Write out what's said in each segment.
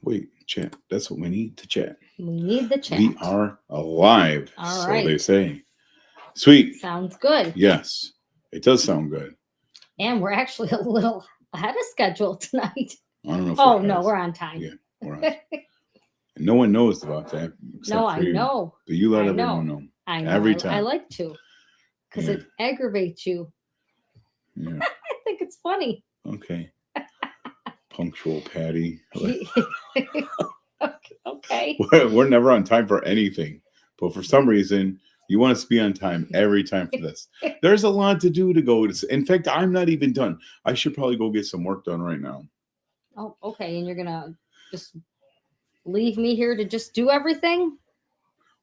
Wait, chat. That's what we need to chat. We need the chat. We are alive, All so right. they say. Sweet. Sounds good. Yes, it does sound good. And we're actually a little ahead of schedule tonight. I don't know if Oh, we're no, ahead. we're on time. Yeah, we're on. And no one knows about that. Except No, for I you. know. But you let I everyone know. know. I know. Every I time. like to because Yeah. it aggravates you. Yeah. I think it's funny. Okay. Punctual Patty. Okay. We're never on time for anything. But for some reason, you want us to be on time every time for this. There's a lot to do to go. In fact, I'm not even done. I should probably go get some work done right now. Oh, okay. And you're going to just leave me here to just do everything?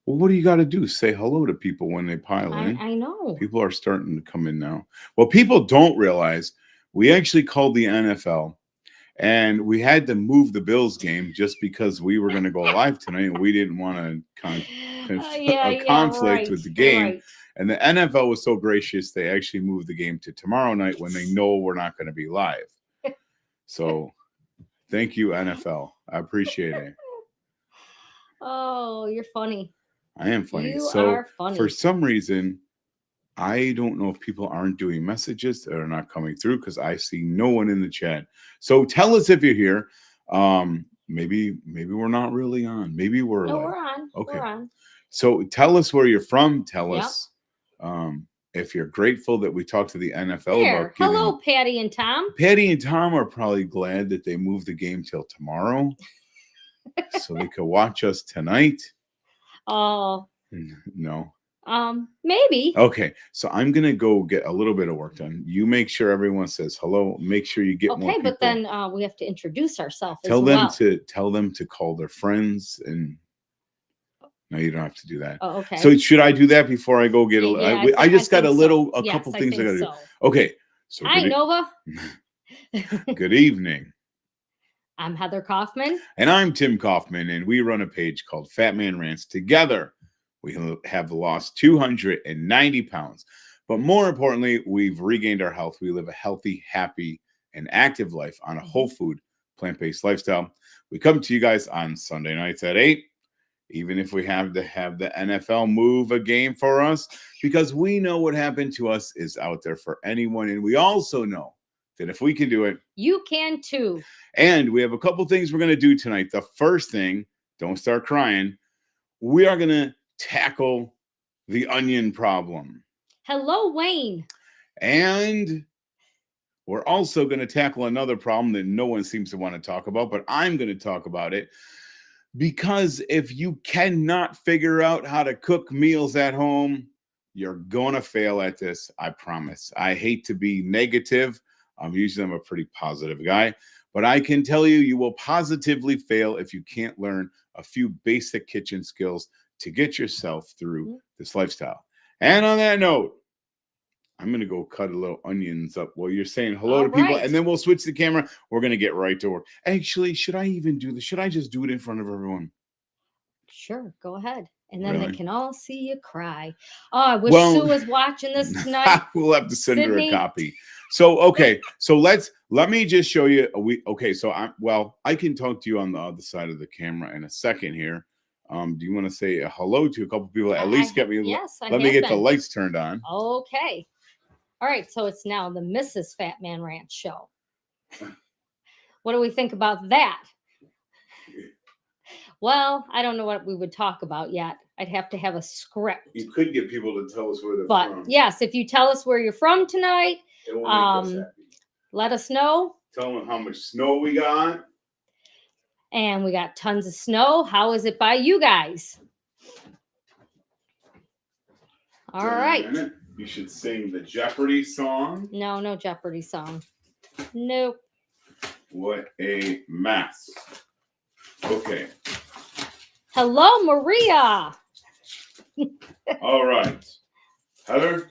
Well, what do you got to do? Say hello to people when they pile in. I know. People are starting to come in now. Well, people don't realize we actually called the NFL and we had to move the Bills game just because we were going to go live tonight and we didn't want to conflict with the game. Right. And the NFL was so gracious, they actually moved the game to tomorrow night when they know we're not going to be live. So thank you, NFL. I appreciate it. Oh, you're funny. I am funny. You So are funny. for some reason, I don't know if people aren't doing messages that are not coming through because I see no one in the chat. So tell us if you're here. Maybe we're not really on. Maybe we're No, live. we're on. Okay. We're on. So tell us where you're from. Tell Yep. us if you're grateful that we talked to the NFL about getting... Hello, Patty and Tom. Patty and Tom are probably glad that they moved the game till tomorrow so they could watch us tonight. Oh. No. Maybe. Okay, so I'm gonna go get a little bit of work done. You make sure everyone says hello. Make sure you get more people. Okay, but then we have to introduce ourselves. Tell them to call their friends, and no, you don't have to do that. Oh, okay. So should I do that before I go get a? Yeah, I just got a couple things I gotta do. Okay, so hi, Nova. Good evening. I'm Heather Kaufman. And I'm Tim Kaufman, and we run a page called Fat Man Rants. Together, we have lost 290 pounds. But more importantly, we've regained our health. We live a healthy, happy, and active life on a whole food, plant-based lifestyle. We come to you guys on Sunday nights at 8, even if we have to have the NFL move a game for us, because we know what happened to us is out there for anyone. And we also know that if we can do it, you can too. And we have a couple things we're going to do tonight. The first thing, don't start crying, we are going to tackle the onion problem. Hello, Wayne. And we're also going to tackle another problem that no one seems to want to talk about, but I'm going to talk about it. Because if you cannot figure out how to cook meals at home, you're going to fail at this, I promise. I hate to be negative. Usually I'm a pretty positive guy. But I can tell you, you will positively fail if you can't learn a few basic kitchen skills to get yourself through this lifestyle. And on that note, I'm going to go cut a little onions up while you're saying hello to people. And then we'll switch the camera. We're going to get right to work. Actually, should I even do this? Should I just do it in front of everyone? Sure, go ahead. And then they can all see you cry. Oh, I wish Sue was watching this tonight. We'll have to send her a copy. So, okay. So let me just show you. So I can talk to you on the other side of the camera in a second here. Do you want to say hello to a couple people? At least get me. Yes, let me get the lights turned on. Okay. All right. So it's now the Mrs. Fat Man Ranch show. What do we think about that? Well, I don't know what we would talk about yet. I'd have to have a script. You could get people to tell us where they're from. But yes, if you tell us where you're from tonight, it will make us happy. Let us know. Tell them how much snow we got. And we got tons of snow. How is it by you guys? All right. You should sing the Jeopardy song. No Jeopardy song. Nope. What a mess. Okay. Hello, Maria. All right. Heather,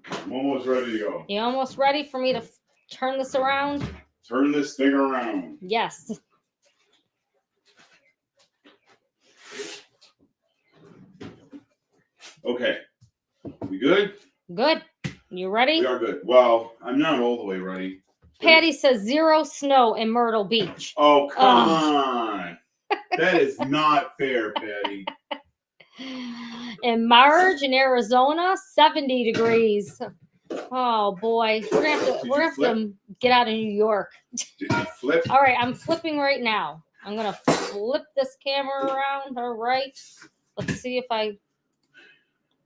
I'm almost ready to go. You almost ready for me to turn this around? Turn this thing around. Yes. Okay. We good? Good. You ready? We are good. Well, I'm not all the way ready. Patty says 0 snow in Myrtle Beach. Oh, come on. That is not fair, Patty. In Marge in Arizona, 70 degrees. Oh boy, we're gonna have to get out of New York. Did you flip? All right, I'm flipping right now. I'm gonna flip this camera around. All right, let's see if I.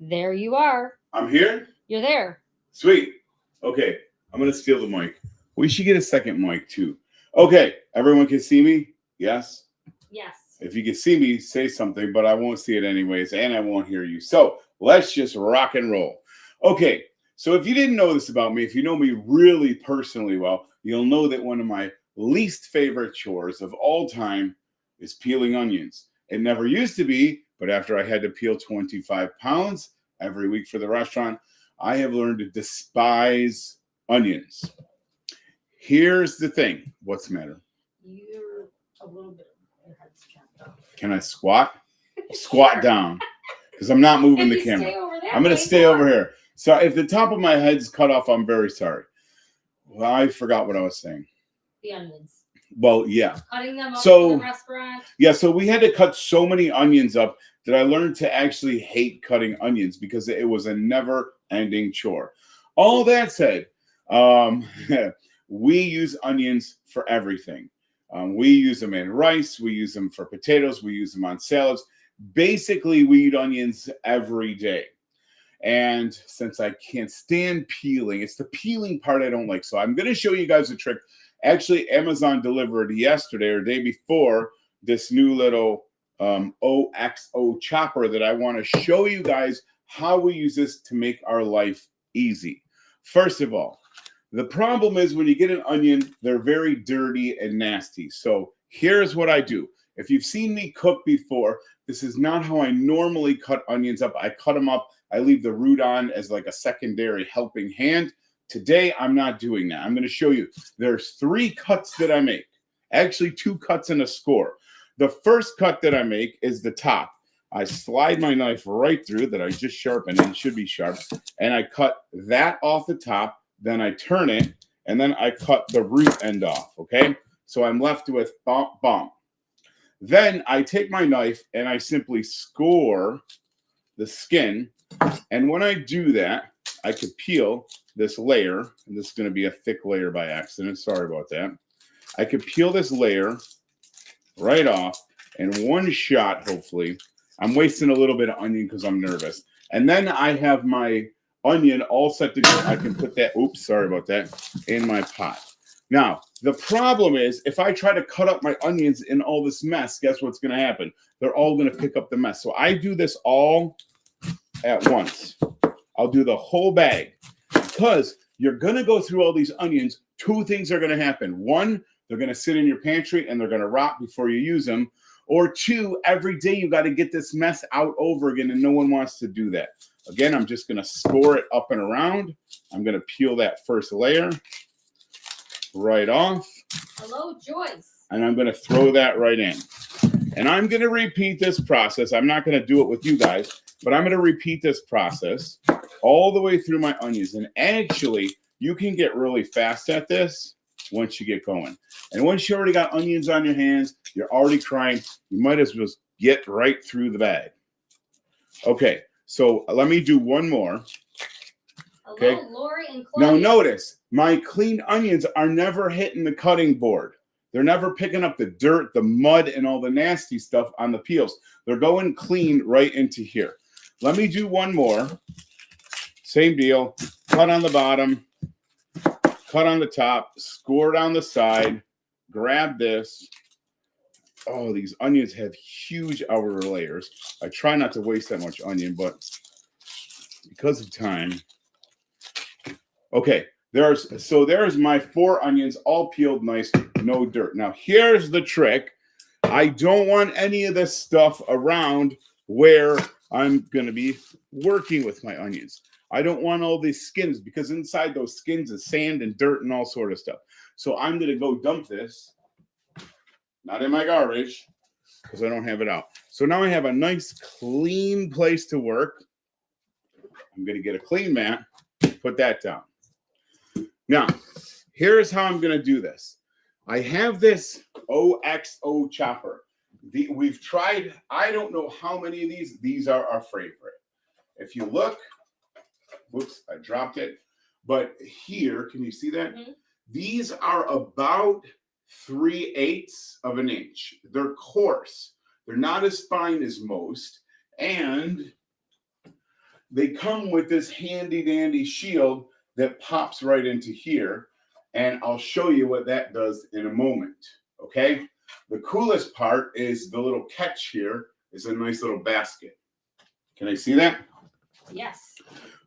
There you are. I'm here? You're there. Sweet. Okay, I'm going to steal the mic. We should get a second mic too. Okay, everyone can see me? Yes? Yes. If you can see me, say something, but I won't see it anyways, and I won't hear you. So let's just rock and roll. Okay, so if you didn't know this about me, if you know me really personally well, you'll know that one of my least favorite chores of all time is peeling onions. It never used to be, but after I had to peel 25 pounds every week for the restaurant, I have learned to despise onions. Here's the thing. What's the matter? You're a little bit. Your head's chopped off. Can I squat? Squat down. Because I'm not moving the camera. I'm going to stay over here. So if the top of my head's cut off, I'm very sorry. Well, I forgot what I was saying. The onions. Well, yeah. Cutting them up So- in the restaurant. Yeah, so we had to cut so many onions up that I learned to actually hate cutting onions because it was a never-ending chore. All that said, we use onions for everything. We use them in rice. We use them for potatoes. We use them on salads. Basically, we eat onions every day. And since I can't stand peeling, it's the peeling part I don't like. So I'm going to show you guys a trick. Actually, Amazon delivered yesterday or day before this new little OXO chopper that I want to show you guys how we use this to make our life easy. First of all, the problem is when you get an onion, they're very dirty and nasty. So here's what I do. If you've seen me cook before, this is not how I normally cut onions up. I cut them up. I leave the root on as like a secondary helping hand. Today, I'm not doing that. I'm going to show you. There's 3 cuts that I make. Actually, 2 cuts and a score. The first cut that I make is the top. I slide my knife right through that I just sharpened, and it should be sharp. And I cut that off the top. Then I turn it, and then I cut the root end off, okay? So I'm left with bump, bump. Then I take my knife, and I simply score the skin. And when I do that, I could peel this layer, and this is going to be a thick layer by accident. Sorry about that. I could peel this layer right off in one shot, hopefully. I'm wasting a little bit of onion because I'm nervous. And then I have my onion all set to go. I can put that, oops, sorry about that, in my pot. Now, the problem is if I try to cut up my onions in all this mess, guess what's going to happen? They're all going to pick up the mess. So I do this all at once. I'll do the whole bag because you're going to go through all these onions. 2 things are going to happen. 1, they're going to sit in your pantry and they're going to rot before you use them. Or 2, every day you got to get this mess out over again, and no one wants to do that. Again, I'm just going to score it up and around. I'm going to peel that first layer right off. Hello, Joyce. And I'm going to throw that right in. And I'm going to repeat this process. I'm not going to do it with you guys, but I'm going to repeat this process all the way through my onions. And actually, you can get really fast at this once you get going. And once you already got onions on your hands, you're already crying, you might as well get right through the bag. Okay, so let me do one more. Hello, Okay. Lori and Now Claudia. notice, my cleaned onions are never hitting the cutting board. They're never picking up the dirt, the mud, and all the nasty stuff on the peels. They're going clean right into here. Let me do one more. Same deal. Cut on the bottom. Cut on the top, score down the side, grab this. Oh, these onions have huge outer layers. I try not to waste that much onion, but because of time. Okay, there's my 4 onions all peeled nice, no dirt. Now, here's the trick. I don't want any of this stuff around where I'm going to be working with my onions. I don't want all these skins because inside those skins is sand and dirt and all sort of stuff. So I'm going to go dump this, not in my garbage, because I don't have it out. So now I have a nice clean place to work. I'm going to get a clean mat, put that down. Now, here's how I'm going to do this. I have this OXO chopper. We've tried, I don't know how many of these. These are our favorite. If you look, whoops, I dropped it. But here, can you see that? Mhm. These are about 3/8 of an inch. They're coarse. They're not as fine as most. And they come with this handy dandy shield that pops right into here. And I'll show you what that does in a moment. Okay. The coolest part is the little catch here is a nice little basket. Can I see that? Yes.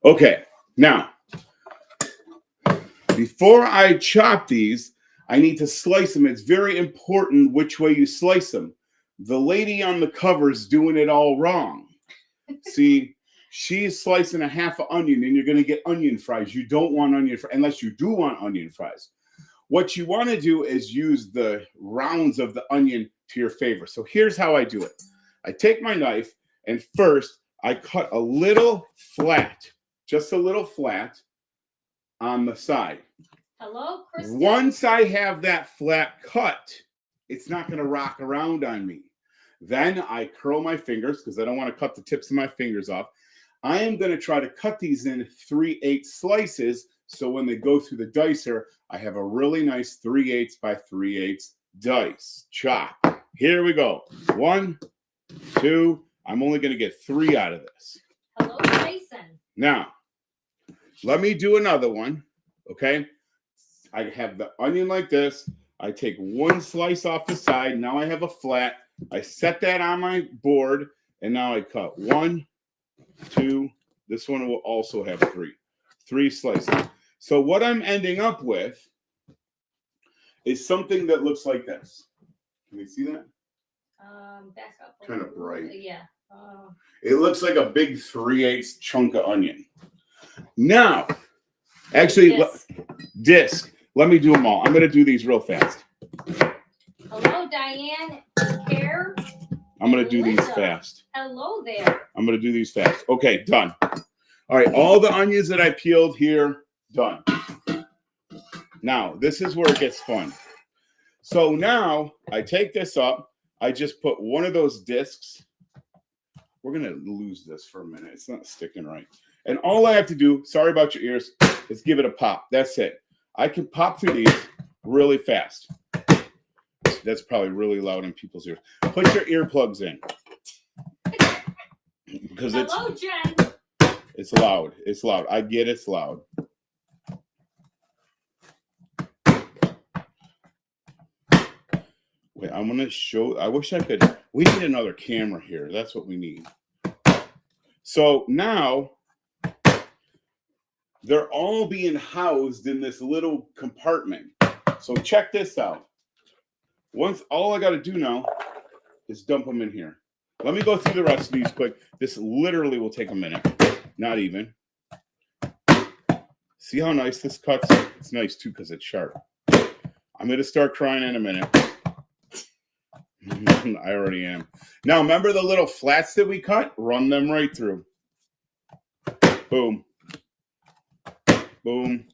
Okay. Now, before I chop these, I need to slice them. It's very important which way you slice them. The lady on the cover is doing it all wrong. See, she's slicing a half an onion and you're going to get onion fries. You don't want onion fries unless you do want onion fries. What you want to do is use the rounds of the onion to your favor. So here's how I do it. I take my knife and first I cut a little flat, just a little flat on the side. Hello, Kristen. Once I have that flat cut, it's not going to rock around on me. Then I curl my fingers because I don't want to cut the tips of my fingers off. I am going to try to cut these in 3/8 slices. So when they go through the dicer, I have a really nice 3/8 by 3/8 dice. Chop. Here we go. 1, 2. I'm only going to get 3 out of this. Hello, Jason. Now, let me do another one. Okay. I have the onion like this. I take one slice off the side. Now I have a flat. I set that on my board. And now I cut 1, 2. This one will also have 3. 3 slices. So what I'm ending up with is something that looks like this. Can you see that? Back up. Kind of bright. Yeah. It looks like a big 3/8 chunk of onion. Now, actually, Yes. disc. Let me do them all. I'm going to do these real fast. Hello, Diane. Care. I'm going to do these Linda. fast. Hello there. I'm going to do these fast. Okay, done. All right, all the onions that I peeled here, done. Now, this is where it gets fun. So now I take this up. I just put one of those discs. We're going to lose this for a minute. It's not sticking right. And all I have to do, sorry about your ears, is give it a pop. That's it. I can pop through these really fast. That's probably really loud in people's ears. Put your earplugs in. Because Hello, Jen. it's loud. It's loud. I get it's loud. Wait, I'm going to show. I wish I could. We need another camera here. That's what we need. So now they're all being housed in this little compartment. So check this out. Once, all I got to do now is dump them in here. Let me go through the rest of these quick. This literally will take a minute. Not even. See how nice this cuts? It's nice too because it's sharp. I'm going to start crying in a minute. I already am. Now, remember the little flats that we cut? Run them right through. Boom. Boom.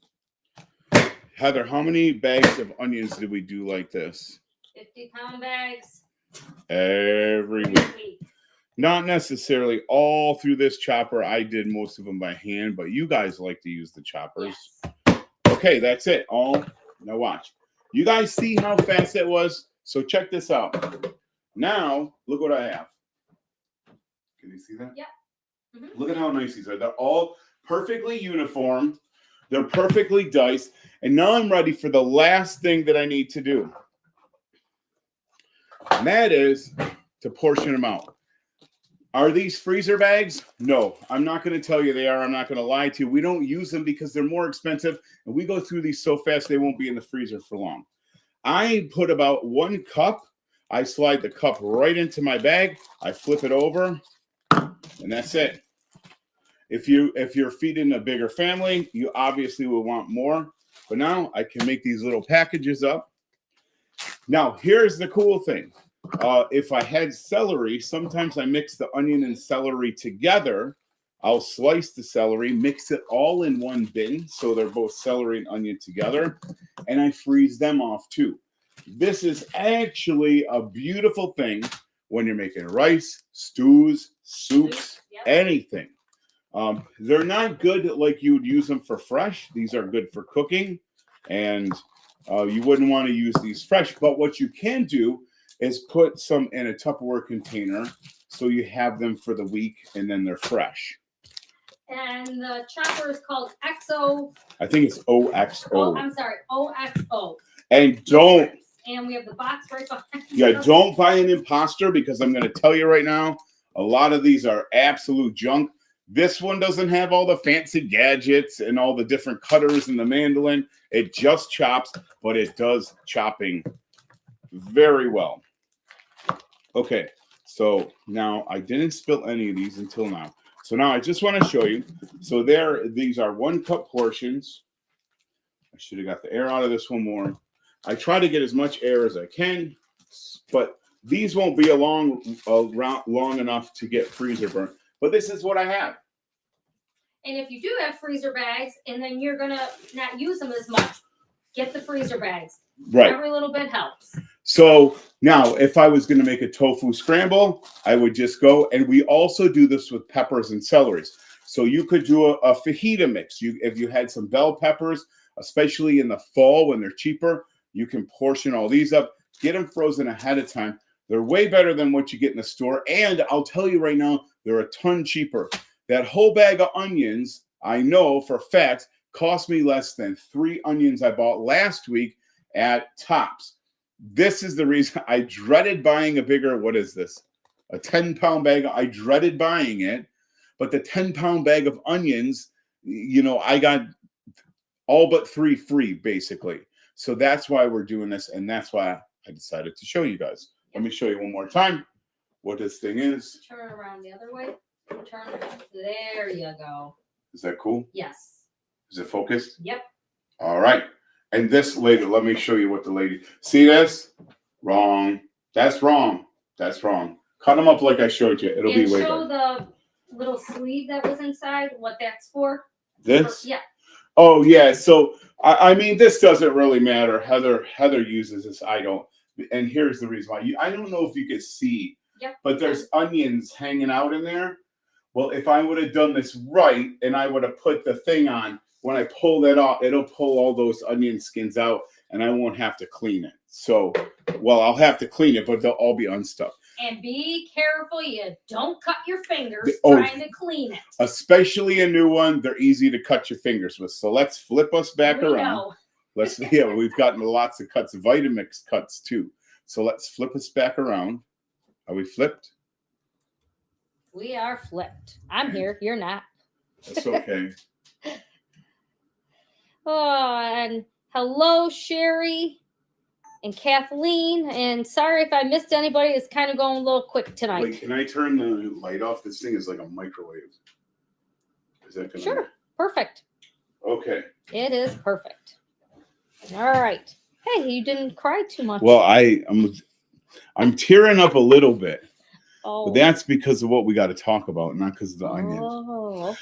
Heather, how many bags of onions did we do like this? 50-pound bags. Every week. Not necessarily all through this chopper. I did most of them by hand, but you guys like to use the choppers. Yes. Okay, that's it. All. Now watch. You guys see how fast that was? So check this out. Now, look what I have. Can you see that? Yeah. Mm-hmm. Look at how nice these are. They're all perfectly uniform. They're perfectly diced. And now I'm ready for the last thing that I need to do. And that is to portion them out. Are these freezer bags? No, I'm not going to tell you they are. I'm not going to lie to you. We don't use them because they're more expensive. And we go through these so fast they won't be in the freezer for long. I put about 1 cup. I slide the cup right into my bag. I flip it over. And that's it. If you're feeding a bigger family, you obviously will want more. But now I can make these little packages up. Now, here's the cool thing. If I had celery, sometimes I mix the onion and celery together I'll slice the celery, mix it all in one bin so they're both celery and onion together, and I freeze them off too. This is actually a beautiful thing when you're making rice, stews, soups, Yep. anything. They're not good like you would use them for fresh. These are good for cooking, and you wouldn't want to use these fresh. But what you can do is put some in a Tupperware container so you have them for the week and then they're fresh. And the chopper is called XO. I think it's OXO. Oh, I'm sorry, OXO. And don't, And we have the box right behind. yeah, us. don't buy an imposter, because I'm going to tell you right now, a lot of these are absolute junk. This one doesn't have all the fancy gadgets and all the different cutters and the mandolin. It just chops, but it does chopping very well. Okay, so now I didn't spill any of these until now. So now I just want to show you. So these are 1 cup portions. I should have got the air out of this one more. I try to get as much air as I can, but these won't be long enough to get freezer burnt. But this is what I have. And if you do have freezer bags and then you're going to not use them as much, get the freezer bags. Right. Every little bit helps. So now, if I was going to make a tofu scramble, I would just go, and we also do this with peppers and celeries. So you could do a fajita mix. If you had some bell peppers, especially in the fall when they're cheaper, you can portion all these up, get them frozen ahead of time. They're way better than what you get in the store. And I'll tell you right now, they're a ton cheaper. That whole bag of onions, I know for a fact, cost me less than 3 onions I bought last week at Tops. This is the reason I dreaded buying a bigger, what is this? A 10-pound bag. I dreaded buying it, but the 10-pound bag of onions, I got all but 3 free, basically. So that's why we're doing this, and that's why I decided to show you guys. Let me show you one more time what this thing is. Turn around the other way. Turn around. There you go. Is that cool? Yes. Is it focused? Yep. All right. And this lady, let me show you what the lady, see this? Wrong. That's wrong. That's wrong. Cut them up like I showed you. It'll be way show better. the little sleeve that was inside, what that's for. This? Yeah. Oh, yeah. So, I mean, this doesn't really matter. Heather uses this. I don't. And here's the reason why. I don't know if you could see, Yep. but there's onions hanging out in there. Well, if I would have done this right and I would have put the thing on, when I pull that off, it'll pull all those onion skins out and I won't have to clean it. So, well, I'll have to clean it, but they'll all be unstuck. And be careful you don't cut your fingers Oh, trying to clean it. Especially a new one, they're easy to cut your fingers with. So let's flip us back We around. know. We've gotten lots of cuts, Vitamix cuts too. So let's flip us back around. Are we flipped? We are flipped. I'm here. You're not. That's okay. Oh, and hello, Sherry and Kathleen. And sorry if I missed anybody. It's kind of going a little quick tonight. Wait, can I turn the light off? This thing is like a microwave. Is that gonna Sure. Perfect. Okay. It is perfect. All right. Hey, you didn't cry too much. Well, I'm tearing up a little bit. Oh. But that's because of what we got to talk about, not because of the onions. Oh,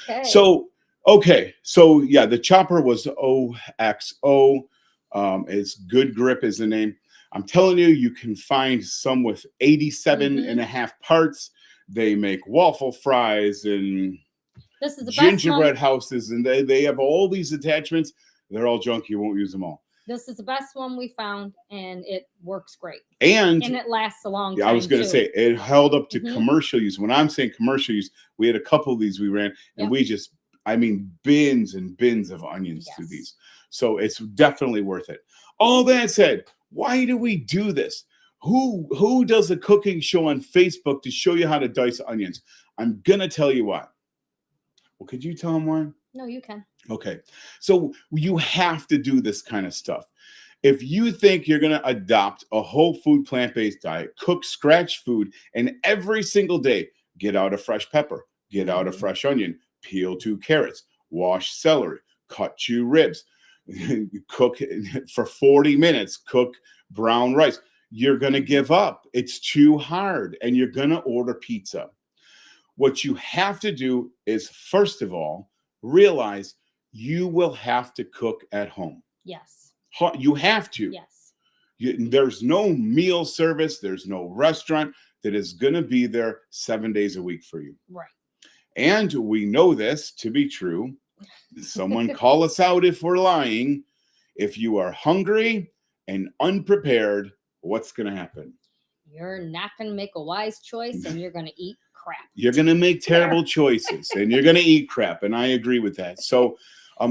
okay. So yeah, the chopper was OXO. It's Good Grip is the name. I'm telling you, you can find some with 87 and a half parts. They make waffle fries and this is the gingerbread houses, and they have all these attachments. They're all junk. You won't use them all. This is the best one we found, and it works great. And it lasts a long time. Yeah, I was going to say it held up to Mhm. commercial use. When I'm saying commercial use, we had a couple of these we ran, and we just, bins and bins of onions through these. So it's definitely worth it. All that said, why do we do this? Who does a cooking show on Facebook to show you how to dice onions? I'm going to tell you why. Well, could you tell them why? No, you can. Okay. So you have to do this kind of stuff. If you think you're going to adopt a whole food plant-based diet, cook scratch food, and every single day get out a fresh pepper, get out a fresh onion, peel 2 carrots, wash celery, cut 2 ribs, cook for 40 minutes, cook brown rice, you're going to give up. It's too hard, and you're going to order pizza. what you have to do is, first of all, realize you will have to cook at home. Yes. You have to. Yes. There's no meal service, there's no restaurant that is going to be there 7 days a week for you. Right. And we know this to be true. Someone call us out if we're lying. If you are hungry and unprepared, what's going to happen? You're not going to make a wise choice, and you're going to eat crap. You're going to make terrible choices, and you're going to eat crap. And I agree with that. So,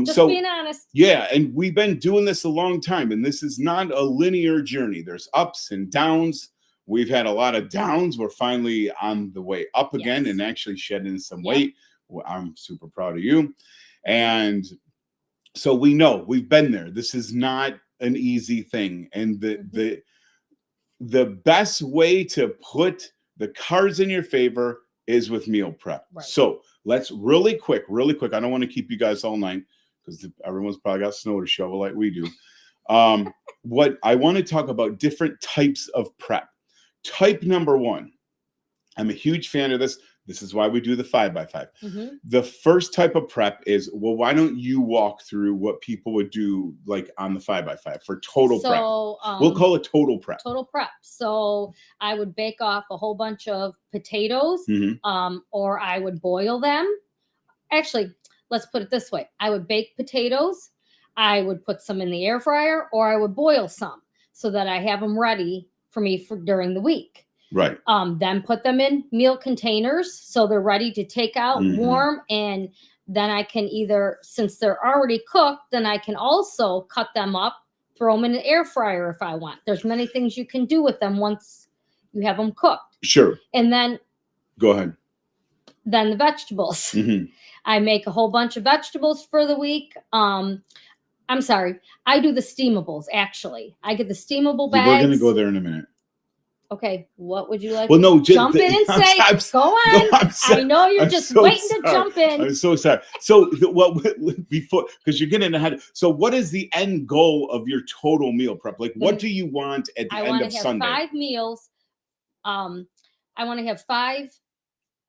Just being honest. Yeah, and we've been doing this a long time, and this is not a linear journey. There's ups and downs. We've had a lot of downs. We're finally on the way up again and actually shedding some weight. Well, I'm super proud of you. And so we know we've been there. This is not an easy thing. And the best way to put the cards in your favor is with meal prep. Right. So let's really quick. I don't want to keep you guys all night because everyone's probably got snow to shovel like we do. What I want to talk about different types of prep. Type number one. I'm a huge fan of this. This is why we do the 5x5. The first type of prep is, well, why don't you walk through what people would do like on the 5x5 for total prep? We'll call it total prep. Total prep. So I would bake off a whole bunch of potatoes, or I would boil them. Actually, let's put it this way. I would bake potatoes. I would put some in the air fryer, or I would boil some so that I have them ready for me for during the week. Right. Then put them in meal containers so they're ready to take out, warm, and then I can either, since they're already cooked, then I can also cut them up, throw them in an air fryer if I want. There's many things you can do with them once you have them cooked. Sure. And then go ahead. Then the vegetables. I make a whole bunch of vegetables for the week. I'm sorry. I do the steamables, actually. I get the steamable bags. We're going to go there in a minute. Okay, what would you like? Well, no, jump in and say, go on. No, I know you're just waiting to jump in. I'm so sorry. So, before, because you're getting ahead. So, what is the end goal of your total meal prep? Like, what do you want at the end of Sunday? I want to have 5 meals. I want to have 5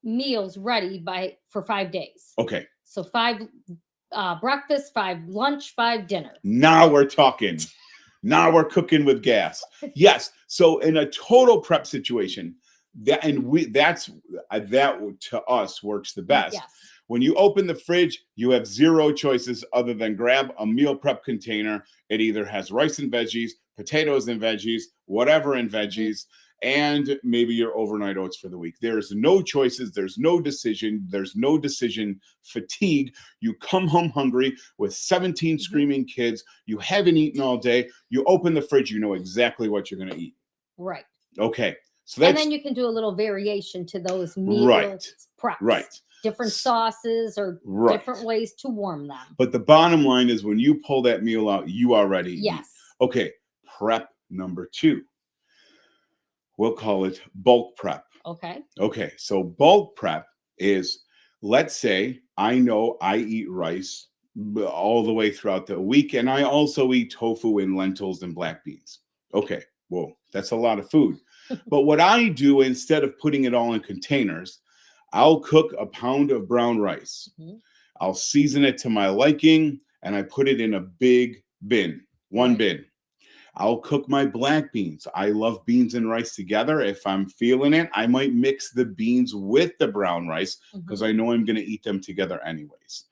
meals ready for 5 days. Okay. So 5 breakfast, 5 lunch, 5 dinner. Now we're talking. Now we're cooking with gas. Yes. So in a total prep situation, that to us works the best. Yes. When you open the fridge, you have 0 choices other than grab a meal prep container. It either has rice and veggies, potatoes and veggies, whatever in veggies, and maybe your overnight oats for the week. There's no choices. There's no decision. There's no decision fatigue. You come home hungry with 17 screaming kids. You haven't eaten all day. You open the fridge. You know exactly what you're going to eat. Right. Okay. So that's, and then you can do a little variation to those meal preps. Right. Different sauces or different ways to warm them. But the bottom line is when you pull that meal out, you are ready. Yes. Okay. Prep number 2. We'll call it bulk prep. Okay. Okay. So bulk prep is, let's say I know I eat rice all the way throughout the week, and I also eat tofu and lentils and black beans. Okay. Well, that's a lot of food. But what I do, instead of putting it all in containers, I'll cook a pound of brown rice. I'll season it to my liking, and I put it in a big bin, one bin. I'll cook my black beans. I love beans and rice together. If I'm feeling it, I might mix the beans with the brown rice because I know I'm going to eat them together anyways.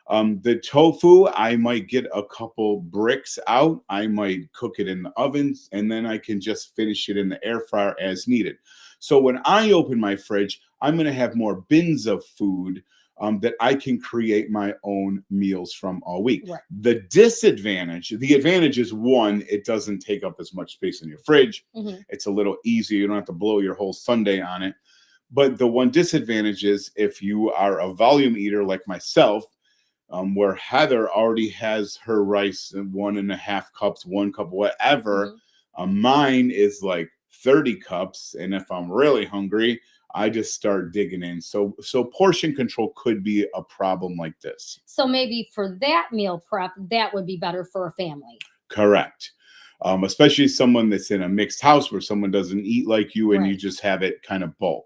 The tofu, I might get a couple bricks out. I might cook it in the ovens, and then I can just finish it in the air fryer as needed. So when I open my fridge, I'm going to have more bins of food that I can create my own meals from all week. Right. The advantage is, one, it doesn't take up as much space in your fridge. It's a little easier. You don't have to blow your whole Sunday on it. But the one disadvantage is if you are a volume eater like myself, where Heather already has her rice in 1.5 cups, 1 cup, whatever, mine is like 30 cups. And if I'm really hungry, I just start digging in. So portion control could be a problem like this. So maybe for that meal prep, that would be better for a family. Correct. Especially someone that's in a mixed house where someone doesn't eat like you and you just have it kind of bulk.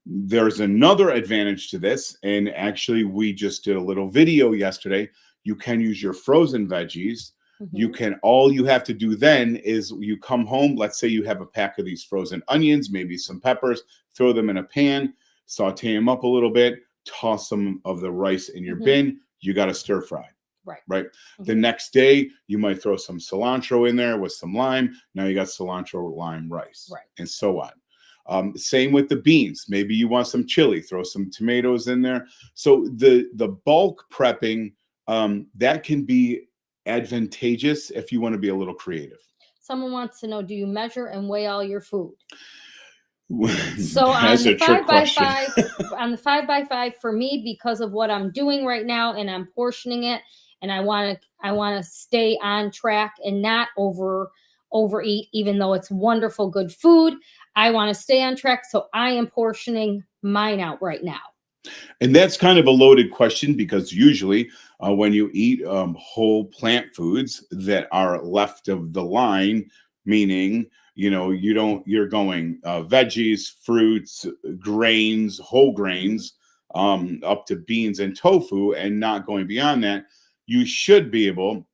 There's another advantage to this, and actually we just did a little video yesterday. You can use your frozen veggies. You Mhm. can, all you have to do then is you come home, let's say you have a pack of these frozen onions, maybe some peppers, throw them in a pan, saute them up a little bit, toss some of the rice in your Mhm. bin. You got to stir fry, Right. right? The Mhm. next day, you might throw some cilantro in there with some lime. Now you got cilantro lime rice, Right. and so on. Same with the beans. Maybe you want some chili, throw some tomatoes in there. So the bulk prepping, that can be advantageous if you want to be a little creative. Someone wants to know, do you measure and weigh all your food? So That's a trick question. on the 5x5 for me, because of what I'm doing right now, and I'm portioning it, and I want to stay on track and not overeat, even though it's wonderful, good food. I want to stay on track, so I am portioning mine out right now. And that's kind of a loaded question because usually when you eat whole plant foods that are left of the line, meaning, you're going veggies, fruits, grains, whole grains, up to beans and tofu, and not going beyond that, you should be able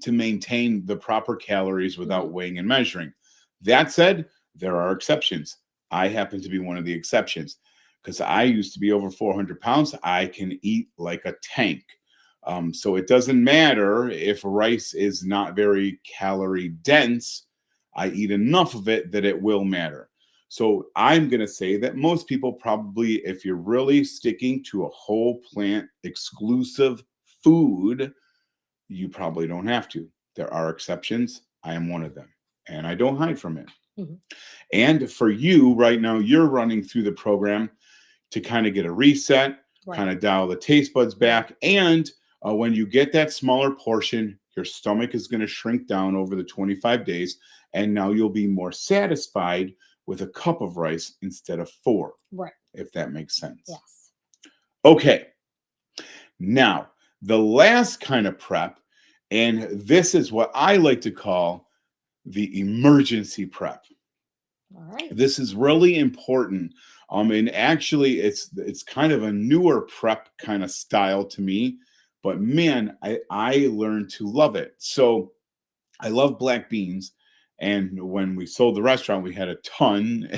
to maintain the proper calories without Mhm. weighing and measuring. That said, there are exceptions. I happen to be one of the exceptions because I used to be over 400 pounds. I can eat like a tank. So it doesn't matter if rice is not very calorie dense. I eat enough of it that it will matter. So I'm going to say that most people probably, if you're really sticking to a whole plant exclusive food, you probably don't have to. There are exceptions. I am one of them, and I don't hide from it. Mhm. And for you right now, you're running through the program to kind of get a reset, Right. kind of dial the taste buds back. And when you get that smaller portion, your stomach is going to shrink down over the 25 days. And now you'll be more satisfied with a cup of rice instead of 4, Right. if that makes sense. Yes. Okay. Now, the last kind of prep, and this is what I like to call the emergency prep. All right. This is really important. And actually it's kind of a newer prep kind of style to me, but man, I learned to love it. So I love black beans. And when we sold the restaurant, we had a ton.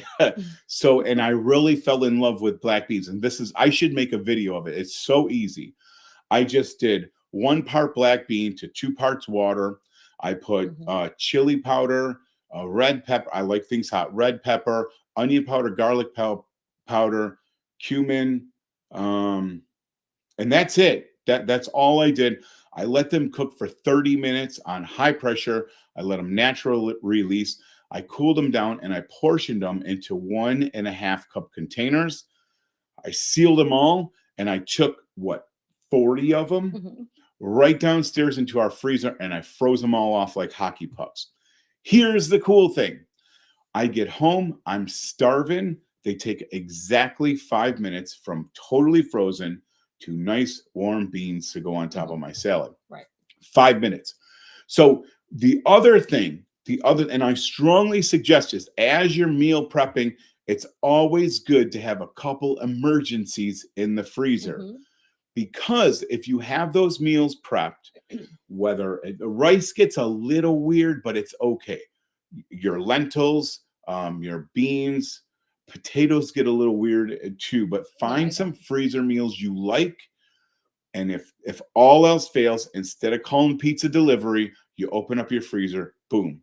So, and I really fell in love with black beans. And I should make a video of it. It's so easy. I just did 1 part black bean to 2 parts water. I put Mhm. chili powder, red pepper. I like things hot. Red pepper, onion powder, garlic powder, cumin, and that's it. That's all I did. I let them cook for 30 minutes on high pressure. I let them natural release. I cooled them down and I portioned them into 1.5 cup containers. I sealed them all, and I took 40 of them Mhm. right downstairs into our freezer, and I froze them all off like hockey pucks. Here's the cool thing. I get home, I'm starving. They take exactly 5 minutes from totally frozen to nice warm beans to go on top of Mhm. my salad. Right. 5 minutes. So the other thing, and I strongly suggest this as you're meal prepping, it's always good to have a couple emergencies in the freezer, Mhm. because if you have those meals prepped, whether the rice gets a little weird, but it's okay. Your lentils, your beans, potatoes get a little weird too, but Yeah, I find some know. freezer meals you like. And if all else fails, instead of calling pizza delivery, you open up your freezer, boom,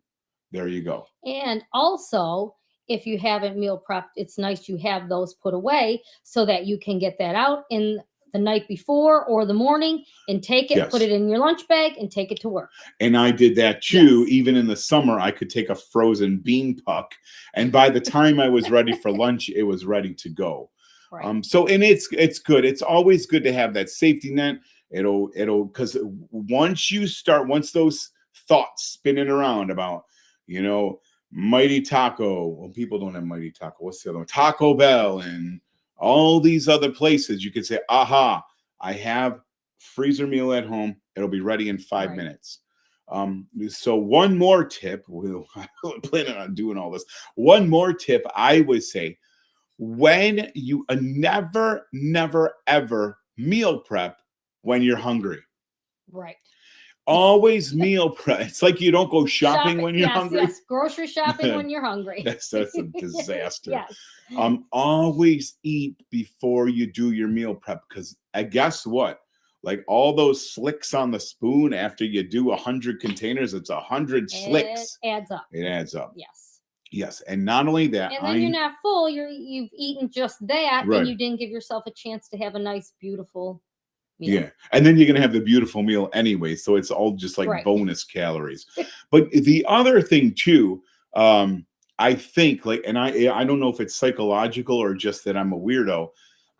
there you go. And also, if you haven't meal prepped, it's nice you have those put away so that you can get that out in the night before or the morning and take it, put Yes. it in your lunch bag, and take it to work. And I did that too. Yes. Even in the summer, I could take a frozen bean puck, and by the time I was ready for lunch, it was ready to go. Right. So, and it's good. It's always good to have that safety net. It'll because once those thoughts spinning around about, you know, Mighty Taco. Well, people don't have Mighty Taco. What's the other one? Taco Bell and all these other places. You could say, aha, I have freezer meal at home. It'll be ready in 5 Right. minutes. So one more tip, I'm planning on doing all this. One more tip I would say, when you never, never, ever meal prep when you're hungry. Right. Always meal prep. It's like you don't go shopping when you're hungry. Yes, grocery shopping when you're hungry. That's a disaster. Yes. Always eat before you do your meal prep, because guess what? Like all those slicks on the spoon after you do 100 containers, it's 100 slicks. It adds up. It adds up. Yes. Yes, and not only that, and then you're not full. You've eaten just that, Right. and you didn't give yourself a chance to have a nice, beautiful meal. Yeah, and then you're gonna have the beautiful meal anyway, so it's all just like Right. bonus calories. But the other thing too, I think, like, and I don't know if it's psychological or just that I'm a weirdo.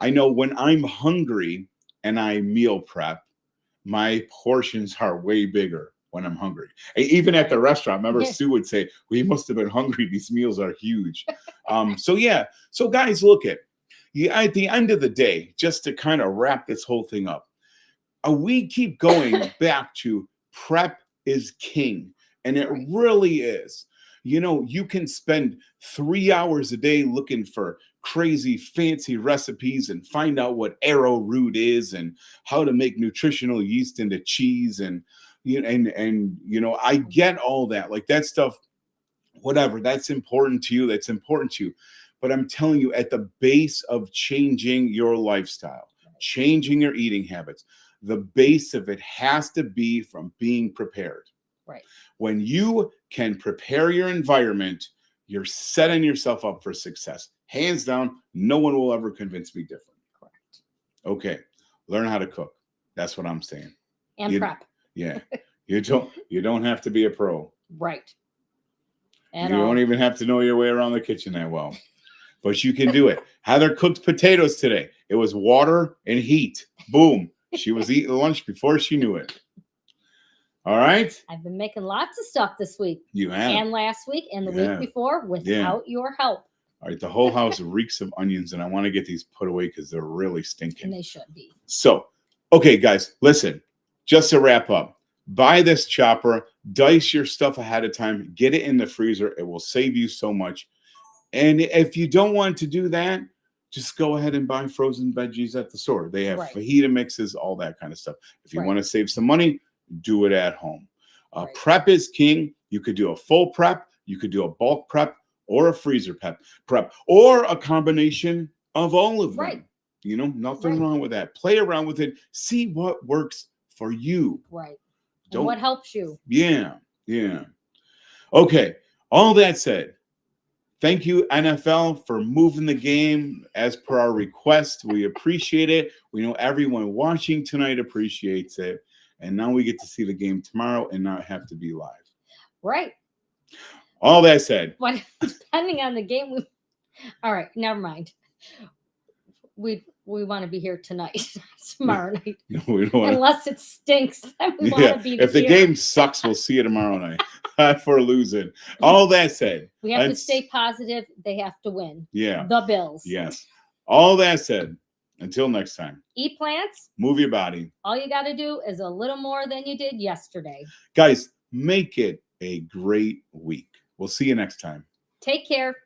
I know when I'm hungry and I meal prep, my portions are way bigger when I'm hungry. Even at the restaurant, remember Sue would say, "We must have been hungry. These meals are huge." So yeah, so guys, look at the end of the day, just to kind of wrap this whole thing up. We keep going back to prep is king, and it really is. You know, you can spend 3 hours a day looking for crazy fancy recipes and find out what arrowroot is and how to make nutritional yeast into cheese, and you know, I get all that. Like that stuff, whatever, that's important to you, that's important to you. But I'm telling you, at the base of changing your lifestyle, changing your eating habits, the base of it has to be from being prepared. Right. When you can prepare your environment, you're setting yourself up for success. Hands down, no one will ever convince me different. Correct. Okay, learn how to cook. That's what I'm saying. And prep. Yeah, you don't have to be a pro. Right. And you don't even have to know your way around the kitchen that well, but you can do it. Heather cooked potatoes today. It was water and heat. Boom. She was eating lunch before she knew it. All right. I've been making lots of stuff this week. You have. And last week and the week before without your help. All right. The whole house reeks of onions, and I want to get these put away because they're really stinking. And they should be. So, okay, guys, listen, just to wrap up, buy this chopper, dice your stuff ahead of time, get it in the freezer. It will save you so much. And if you don't want to do that, just go ahead and buy frozen veggies at the store. They have fajita mixes, all that kind of stuff. If you want to save some money, do it at home. Prep is king. You could do a full prep, you could do a bulk prep, or a freezer prep, or a combination of all of them. You know, nothing wrong with that. Play around with it. See what works for you. Right. And what helps you. Yeah. Yeah. Okay. All that said, thank you, NFL, for moving the game as per our request. We appreciate it. We know everyone watching tonight appreciates it. And now we get to see the game tomorrow and not have to be live. Right. All that said. Well, depending on the game. All right. Never mind. We want to be here tonight, tomorrow night. No, we don't Unless it stinks. We want to be if the game sucks, we'll see you tomorrow night. For losing. All that said. We have to stay positive. They have to win. Yeah. The Bills. Yes. All that said. Until next time. Eat plants. Move your body. All you got to do is a little more than you did yesterday. Guys, make it a great week. We'll see you next time. Take care.